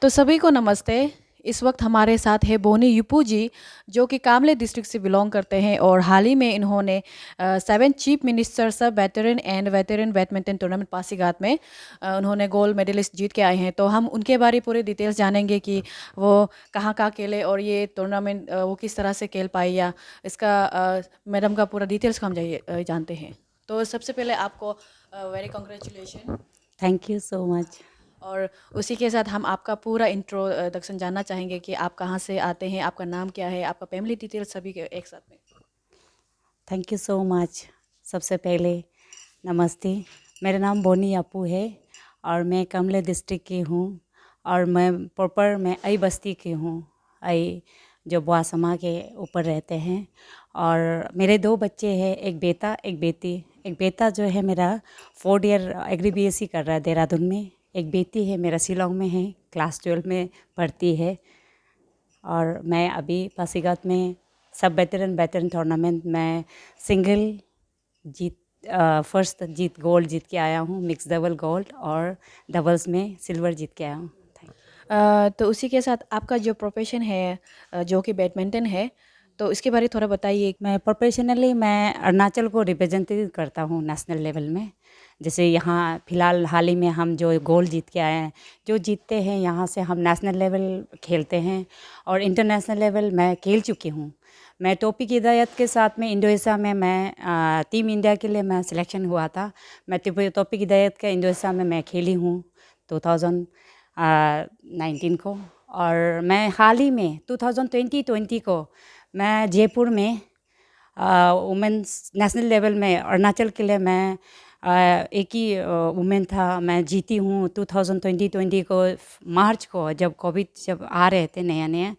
तो सभी को नमस्ते। इस वक्त हमारे साथ है बोनी यूपू जी, जो कि कामले डिस्ट्रिक्ट से बिलोंग करते हैं और हाल ही में इन्होंने 7 चीफ मिनिस्टर सब veteran and veteran badminton tournament Pasighat में उन्होंने गोल्ड मेडलिस्ट जीत के आए हैं। तो हम उनके बारे पूरे डिटेल्स जानेंगे कि वो कहाँ कहाँ खेले और ये टूर्नामेंट वो किस तरह से खेल पाई, या इसका मैडम का पूरा डिटेल्स को हम जानते हैं। तो सबसे पहले आपको very congratulation. Thank you so much. और उसी के साथ हम आपका पूरा इंट्रोडक्शन जानना चाहेंगे कि आप कहाँ से आते हैं, आपका नाम क्या है, आपका फैमिली डिटेल्स सभी के एक साथ में। Thank you so much. सबसे पहले नमस्ते। मेरा नाम बोनी अपू है और मैं कमले डिस्ट्रिक्ट की हूँ और मैं प्रॉपर मैं आई बस्ती की हूँ। आई जो बुआसमा के ऊपर रहते हैं। और मेरे 2 बच्चे हैं, एक बेटा एक बेटी। एक बेटा जो है मेरा 4th ईयर एग्री बीएससी कर रहा है देहरादून में। एक बेटी है मेरा शिलोंग में है, क्लास 12 में पढ़ती है। और मैं अभी पासीघाट में सब वेटरन वेटरन टूर्नामेंट में सिंगल जीत फर्स्ट जीत गोल्ड जीत के आया हूँ, मिक्स डबल गोल्ड, और डबल्स में सिल्वर जीत के आया हूँ। तो उसी के साथ आपका जो प्रोफेशन है जो कि बैडमिंटन है, तो इसके बारे में थोड़ा बताइए। मैं प्रोफेशनली मैं अरुणाचल को रिप्रेजेंटेटिव करता हूँ नेशनल लेवल में। जैसे यहाँ फ़िलहाल हाल ही में हम जो गोल्ड जीत के आए हैं, जो जीतते हैं यहाँ से हम नेशनल लेवल खेलते हैं और इंटरनेशनल लेवल मैं खेल चुकी हूँ। मैं तौफीक हिदायत के साथ में इंडोनेशिया में मैं टीम इंडिया के लिए मैं सिलेक्शन हुआ था। मैं तौफीक हिदायत के इंडोनेशिया में मैं खेली हूँ 2019 को। और मैं हाल ही में 2020 को मैं जयपुर में वुमेंस नेशनल लेवल में अरुणाचल के लिए मैं एक ही वुमेन था, मैं जीती हूँ 2020 को मार्च को, जब कोविड जब आ रहे थे नया नया।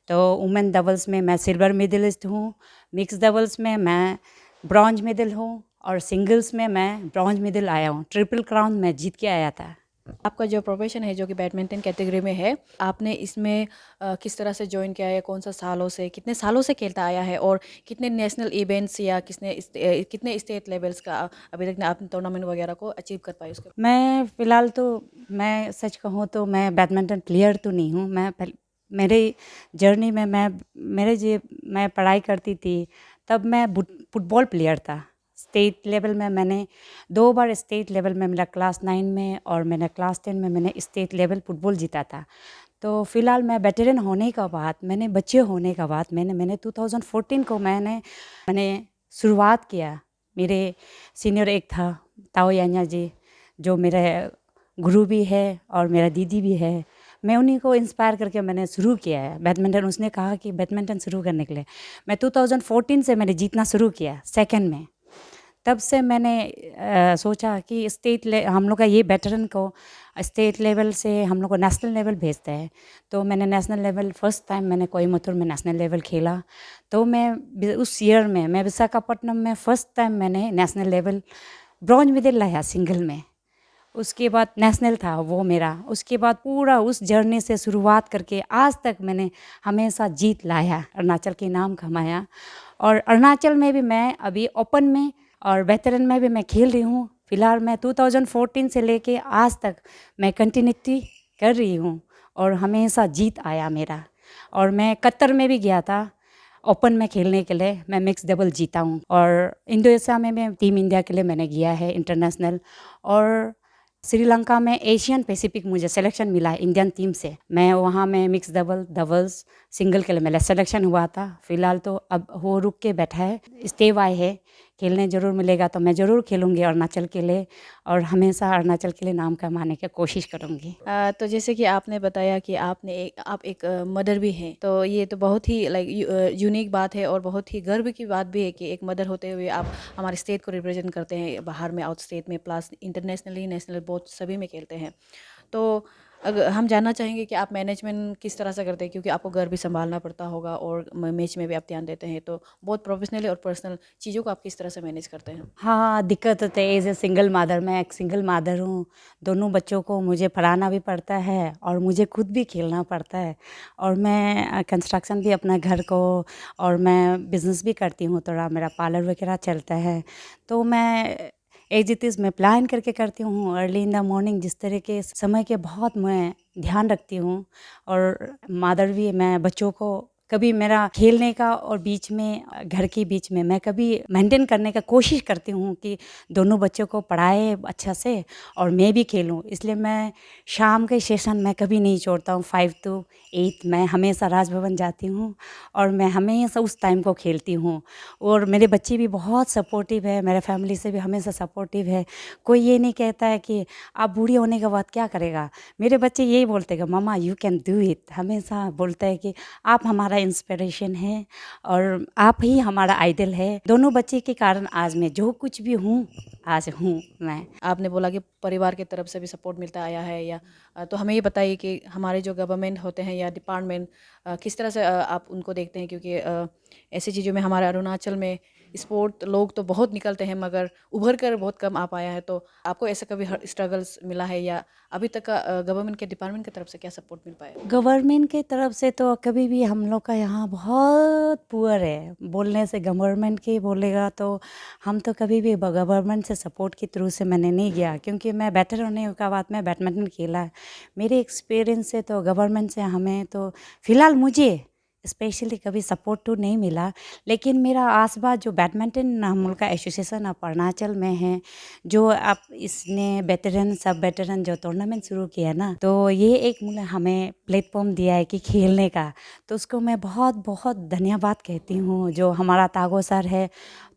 तो वुमेन डबल्स में मैं सिल्वर मेडलिस्ट हूँ, मिक्स डबल्स में मैं ब्रॉन्ज मेडल हूँ और सिंगल्स में मैं ब्रॉन्ज मेडल आया हूँ। ट्रिपल क्राउन मैं जीत के आया था। आपका जो प्रोफेशन है जो कि बैडमिंटन कैटेगरी में है, आपने इसमें किस तरह से ज्वाइन किया है, कौन सा सालों से कितने सालों से खेलता आया है, और कितने नेशनल इवेंट्स या कितने स्टेट लेवल्स का अभी तक आपने टूर्नामेंट वगैरह को अचीव कर पाए उसके। मैं फ़िलहाल तो मैं सच कहूँ तो मैं बैडमिंटन प्लेयर तो नहीं हूँ। मेरे जर्नी में मैं पढ़ाई करती थी तब मैं फुटबॉल प्लेयर था। स्टेट लेवल में मैंने 2 बार स्टेट लेवल में, मेरा क्लास 9 में और मैंने क्लास 10 में मैंने स्टेट लेवल फुटबॉल जीता था। तो फ़िलहाल मैं वेटरन होने का बाद, मैंने बच्चे होने का बाद मैंने 2014 को मैंने शुरुआत किया। मेरे सीनियर एक था ताओ यान्या जी, जो मेरे गुरु भी है और मेरा दीदी भी है। मैं उन्हीं को इंस्पायर करके मैंने शुरू किया है बैडमिंटन। उसने कहा कि बैडमिंटन शुरू करने के लिए मैं 2014 से मैंने जीतना शुरू किया सेकंड में। तब से मैंने सोचा कि हम लोग का ये वेटरन को स्टेट लेवल से हम लोग को नेशनल लेवल भेजता है। तो मैंने नेशनल लेवल फर्स्ट टाइम मैंने कोयम्बटूर में नेशनल लेवल खेला। तो उस ईयर में मैं विशाखापट्टनम में फर्स्ट टाइम मैंने नेशनल लेवल ब्रॉन्ज मेडल लाया सिंगल में। उसके बाद नेशनल था वो मेरा। उसके बाद पूरा उस जर्नी से शुरुआत करके आज तक मैंने हमेशा जीत लाया, अरुणाचल के नाम कमाया। और अरुणाचल में भी मैं अभी ओपन में और वेटरन में भी मैं खेल रही हूँ। फ़िलहाल मैं 2014 से लेके आज तक मैं कंटिन्यूटी कर रही हूँ और हमेशा जीत आया मेरा। और मैं कतर में भी गया था ओपन में खेलने के लिए, मैं मिक्स डबल जीता हूँ। और इंडोनेशिया में मैं टीम इंडिया के लिए मैंने गया है इंटरनेशनल। और श्रीलंका में एशियन पैसिफिक मुझे सिलेक्शन मिला है इंडियन टीम से। मैं वहाँ में मिक्स डबल्स सिंगल के लिए मेरा सिलेक्शन हुआ था। फ़िलहाल तो अब वो रुक के बैठा है, स्टेव आए है। खेलने ज़रूर मिलेगा तो मैं ज़रूर खेलूँगी अरुणाचल के लिए और हमेशा अरुणाचल के लिए नाम कमाने की कोशिश करूँगी। तो जैसे कि आपने बताया कि आप एक मदर भी हैं, तो ये तो बहुत ही लाइक यूनिक बात है और बहुत ही गर्व की बात भी है कि एक मदर होते हुए आप हमारे स्टेट को रिप्रेजेंट करते हैं बाहर में, आउट स्टेट में, प्लस इंटरनेशनली नेशनल बोथ सभी में खेलते हैं। तो अगर हम जानना चाहेंगे कि आप मैनेजमेंट किस तरह से करते हैं, क्योंकि आपको घर भी संभालना पड़ता होगा और मैच में भी आप ध्यान देते हैं, तो बहुत प्रोफेशनली और पर्सनल चीज़ों को आप किस तरह से मैनेज करते हैं। हाँ, दिक्कत होती है। एज ए सिंगल मदर, मैं एक सिंगल मदर हूँ। दोनों बच्चों को मुझे पढ़ाना भी पड़ता है और मुझे खुद भी खेलना पड़ता है। और मैं कंस्ट्रक्शन भी अपना घर को, और मैं बिज़नेस भी करती हूँ, थोड़ा मेरा पार्लर वगैरह चलता है। तो मैं एज इट इज़ मैं प्लान करके करती हूँ अर्ली इन द मॉर्निंग। जिस तरह के समय के बहुत मैं ध्यान रखती हूँ। और मदर भी, मैं बच्चों को कभी मेरा खेलने का और बीच में घर के बीच में मैं कभी मेंटेन करने का कोशिश करती हूँ कि दोनों बच्चों को पढ़ाए अच्छा से और मैं भी खेलूँ। इसलिए मैं शाम के सेशन मैं कभी नहीं छोड़ता हूँ। 5 to 8 मैं हमेशा राजभवन जाती हूँ और मैं हमेशा उस टाइम को खेलती हूँ। और मेरे बच्चे भी बहुत सपोर्टिव है, मेरे फैमिली से भी हमेशा सपोर्टिव है। कोई ये नहीं कहता है कि आप बूढ़ी होने के बाद क्या करेगा। मेरे बच्चे यही बोलते हैं, मम्मा यू कैन डू इट। हमेशा बोलते हैं कि आप हमारा इंस्पिरेशन है और आप ही हमारा आइडल है। दोनों बच्चे के कारण आज मैं जो कुछ भी हूँ, आज हूँ मैं। आपने बोला कि परिवार की तरफ से भी सपोर्ट मिलता आया है या तो हमें ये बताइए कि हमारे जो गवर्नमेंट होते हैं या डिपार्टमेंट किस तरह से आप उनको देखते हैं, क्योंकि ऐसी चीज़ों में हमारे अरुणाचल में स्पोर्ट लोग तो बहुत निकलते हैं मगर उभर कर बहुत कम आ पाया है। तो आपको ऐसा कभी स्ट्रगल्स मिला है या अभी तक का गवर्नमेंट के डिपार्टमेंट की तरफ से क्या सपोर्ट मिल पाया? गवर्नमेंट की तरफ से तो कभी भी हम लोग का यहाँ बहुत पुअर है। बोलने से गवर्नमेंट की बोलेगा तो हम तो कभी भी गवर्नमेंट से सपोर्ट के थ्रू से मैंने नहीं गया, क्योंकि मैं बेटर होने के बाद मैं बैडमिंटन खेला है। मेरे एक्सपीरियंस से तो गवर्नमेंट से हमें तो फ़िलहाल मुझे स्पेशली कभी सपोर्ट तो नहीं मिला। लेकिन मेरा आस-पास जो बैडमिंटन हम लोग का एसोसिएशन ऑफ अरुणाचल में है, जो अब इसने वेटरन सब वेटरन जो टूर्नामेंट शुरू किया ना, तो ये एक मतलब हमें प्लेटफॉर्म दिया है कि खेलने का। तो उसको मैं बहुत बहुत धन्यवाद कहती हूँ। जो हमारा तागो सर है,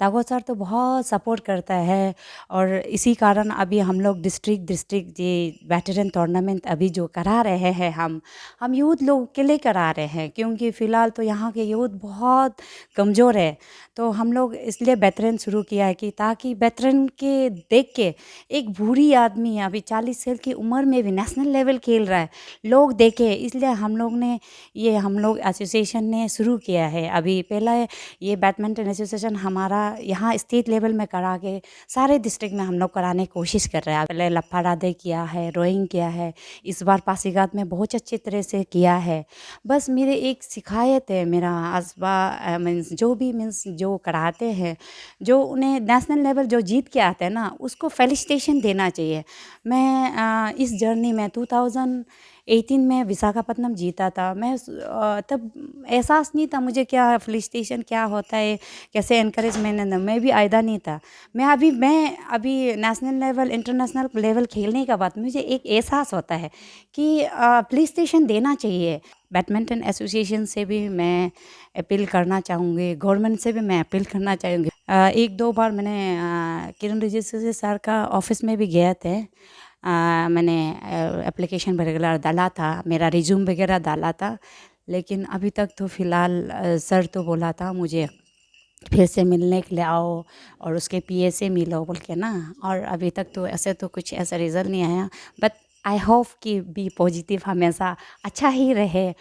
तागो सर तो बहुत सपोर्ट करता है। और इसी कारण अभी हम लोग डिस्ट्रिक्ट ये वेटरन टूर्नामेंट अभी जो करा रहे हैं हम यूथ लोग के लिए करा रहे हैं, क्योंकि फ़िलहाल तो यहाँ के यूथ बहुत कमज़ोर है। तो हम लोग इसलिए वेटरन शुरू किया है कि ताकि वेटरन के देख के एक बूढ़ी आदमी अभी 40 साल की उम्र में भी नेशनल लेवल खेल रहा है, लोग देखे। इसलिए हम लोग एसोसिएशन ने शुरू किया है। अभी पहला ये बैडमिंटन एसोसिएशन हमारा यहाँ स्टेट लेवल में करा के सारे डिस्ट्रिक्ट में हम लोग कराने की कोशिश कर रहे हैं। पहले लप्पारादे किया है, रोइंग किया है, इस बार पासीघाट में बहुत अच्छी तरह से किया है। बस मेरे एक शिकायत है, मेरा आसबा मीन्स जो कराते हैं, जो उन्हें नेशनल लेवल जो जीत के आते हैं ना, उसको फेलिसिटेशन देना चाहिए। मैं इस जर्नी में 2018 में विशाखापट्टनम जीता था। तब एहसास नहीं था मुझे क्या फेलिसिटेशन क्या होता है, कैसे एनकरेजमेंट, मैं भी आइडिया नहीं था। मैं अभी नेशनल लेवल इंटरनेशनल लेवल खेलने के बाद मुझे एक एहसास होता है कि फेलिसिटेशन देना चाहिए। बैडमिंटन एसोसिएशन से भी मैं अपील करना चाहूँगी, गवर्नमेंट से भी मैं अपील करना चाहूँगी। एक दो बार मैंने किरण रिजिजू सर का ऑफिस में भी गए थे। मैंने एप्लीकेशन वगैरह डाला था, मेरा रिज्यूम वगैरह डाला था। लेकिन अभी तक तो फ़िलहाल सर तो बोला था मुझे फिर से मिलने के लिए आओ और उसके पीए से मिलो बोल के ना। और अभी तक तो ऐसे तो कुछ ऐसा रिज़ल्ट नहीं आया, बट आई होप कि बी पॉजिटिव हमेशा अच्छा ही रहे।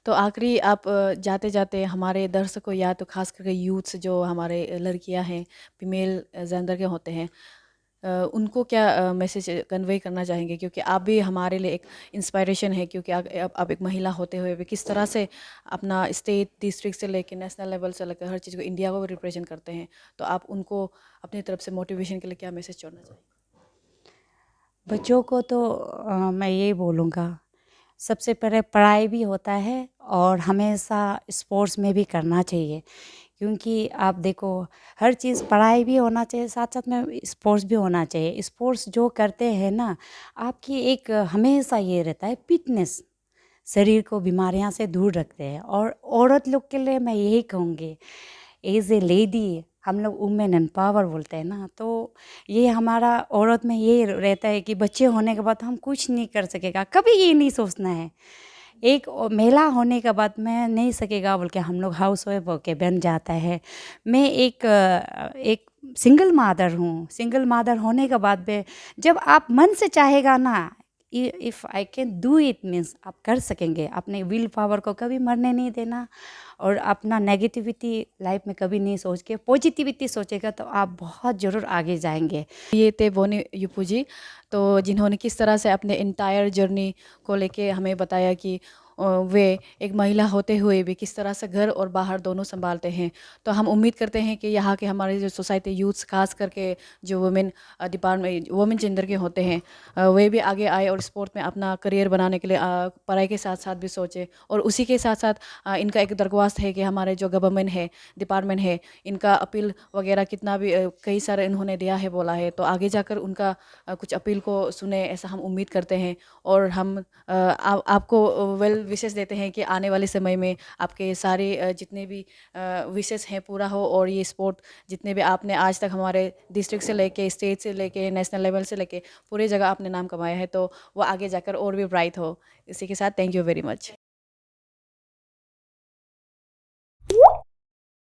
तो आखिरी आप जाते-जाते हमारे दर्शकों या तो ख़ास करके यूथ्स जो हमारे लड़कियां हैं, फीमेल जेंडर के होते हैं, उनको क्या मैसेज कन्वे करना चाहेंगे? क्योंकि आप भी हमारे लिए एक इंस्पायरेशन है, क्योंकि आप एक महिला होते हुए भी किस तरह से अपना स्टेट, डिस्ट्रिक्ट से लेके नेशनल लेवल से लेकर हर चीज़ को, इंडिया को रिप्रेजेंट करते हैं। तो आप उनको अपनी तरफ से मोटिवेशन के लिए क्या मैसेज छोड़ना चाहेंगे? बच्चों को तो मैं यही बोलूँगा, सबसे पहले पढ़ाई भी होता है और हमेशा स्पोर्ट्स में भी करना चाहिए। क्योंकि आप देखो, हर चीज़ पढ़ाई भी होना चाहिए, साथ-साथ में स्पोर्ट्स भी होना चाहिए। स्पोर्ट्स जो करते हैं ना, आपकी एक हमेशा ये रहता है फिटनेस, शरीर को बीमारियां से दूर रखते हैं। और औरत लोग के लिए मैं यही कहूँगी, एज ए लेडी हम लोग वुमेन एम्पावर बोलते हैं ना, तो ये हमारा औरत में ये रहता है कि बच्चे होने के बाद हम कुछ नहीं कर सकेगा, कभी ये नहीं सोचना है। एक महिला होने के बाद मैं नहीं सकेगा बोल के हम लोग हाउस वाइफ होके बन जाता है। मैं एक सिंगल मादर हूँ। सिंगल मादर होने के बाद में जब आप मन से चाहेगा ना, if I can do it means आप कर सकेंगे। अपने विल पावर को कभी मरने नहीं देना और अपना नेगेटिविटी लाइफ में कभी नहीं सोच के पॉजिटिविटी सोचेगा तो आप बहुत ज़रूर आगे जाएंगे। ये थे बोनी यूपू जी। तो तो जिन्होंने किस तरह से अपने इंटायर जर्नी को लेके हमें बताया कि वे एक महिला होते हुए भी किस तरह से घर और बाहर दोनों संभालते हैं। तो हम उम्मीद करते हैं कि यहाँ के हमारे जो सोसाइटी यूथ्स, खास करके जो वुमेन डिपार्टमेंट वुमेन जेंडर के होते हैं, वे भी आगे आए और स्पोर्ट में अपना करियर बनाने के लिए पढ़ाई के साथ साथ भी सोचे। और उसी के साथ साथ इनका एक दरख्वास्त है कि हमारे जो गवर्नमेंट है, डिपार्टमेंट है, इनका अपील वगैरह कितना भी कई सारे इन्होंने दिया है, बोला है, तो आगे जाकर उनका कुछ अपील को सुने, ऐसा हम उम्मीद करते हैं। और हम आपको वेल विशेष देते हैं कि आने वाले समय में आपके सारे जितने भी विशेष हैं पूरा हो, और ये स्पोर्ट जितने भी आपने आज तक हमारे डिस्ट्रिक्ट से लेके, स्टेट से लेके, नेशनल लेवल से लेके पूरे जगह आपने नाम कमाया है, तो वो आगे जाकर और भी ब्राइट हो। इसी के साथ थैंक यू वेरी मच।